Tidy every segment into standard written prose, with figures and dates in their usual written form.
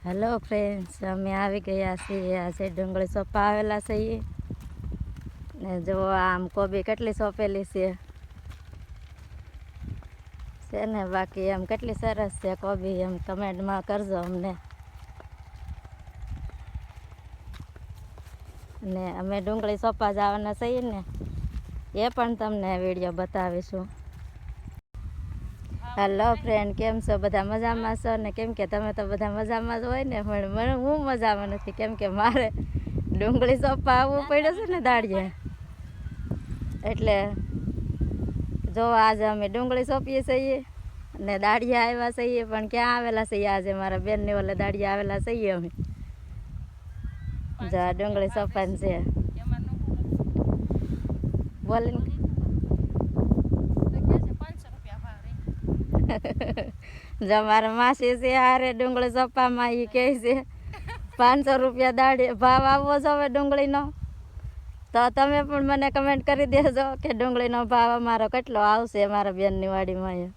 Hello friends, અમે આવી ગયા છીએ. આજે ડુંગળી સોંપા આવેલા છીએ ને જો આમ કોબી કેટલી સોંપેલી છે ને બાકી એમ કેટલી સરસ છે કોબી, એમ કમેન્ટમાં કરજો અમને. ને અમે ડુંગળી સોંપા જવાના છીએ ને એ પણ તમને વિડીયો બતાવીશું. હેલો ફ્રેન્ડ, કેમ છો? બધા મજામાં છો ને? કેમ કે તમે તો બધા મજામાં જ હોય ને, પણ હું મજામાં નથી, કેમ કે મારે ડુંગળી સોંપવા આવવું પડ્યું છે ને દાળીએ. એટલે જો આજે અમે ડુંગળી સોંપીએ છીએ ને દાળીએ આવ્યા છીએ, પણ ક્યાં આવેલા છીએ આજે? મારા બેનની ઓલે દાળીએ આવેલા છીએ અમે. જો આ ડુંગળી સોંપવાની છે. બોલીને જો મારા માસી છે હારે ડુંગળી સોંપવામાં, એ કહે છે 500 રૂપિયા દાડી ભાવ આવવો જોઈએ ડુંગળીનો. તો તમે પણ મને કમેન્ટ કરી દેજો કે ડુંગળીનો ભાવ અમારો કેટલો આવશે મારા બેનની વાડીમાં.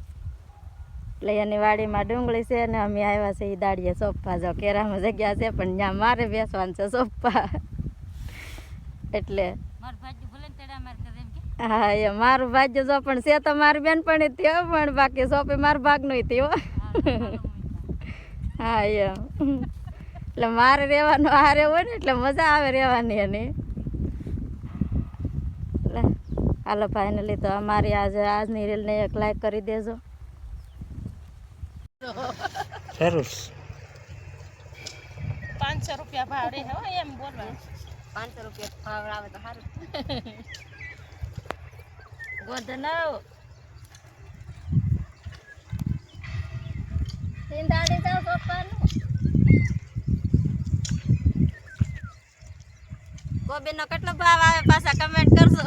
એટલે એની વાડીમાં ડુંગળી છે ને અમે આવ્યા છીએ દાડીએ સોંપવા. જો કેરામાં જગ્યા છે પણ ત્યાં મારે બેસવાનું છે સોંપવા. એટલે હા, એ મારું ભાગ્ય જો પણ છે તો મારી બેન પણ થયો, પણ બાકી સોંપે મારું ભાગનું થયો. હા એમ, એટલે મારે રહેવાનું હારે હોય ને એટલે મજા આવે રહેવાની એની. એટલે હાલો ફાઇનલી તો અમારી આજની રીલને એક લાઈક કરી દેજો. સરસ 500 રૂપિયા ભાવ રે હો, એમ બોલવા. 500 રૂપિયા ભાવ આવે તો સારું. ગોધનવ દાડી જાવ સોંપવાનું. કોબીનો કેટલો ભાવ આવે પાછા કમેન્ટ કરજો.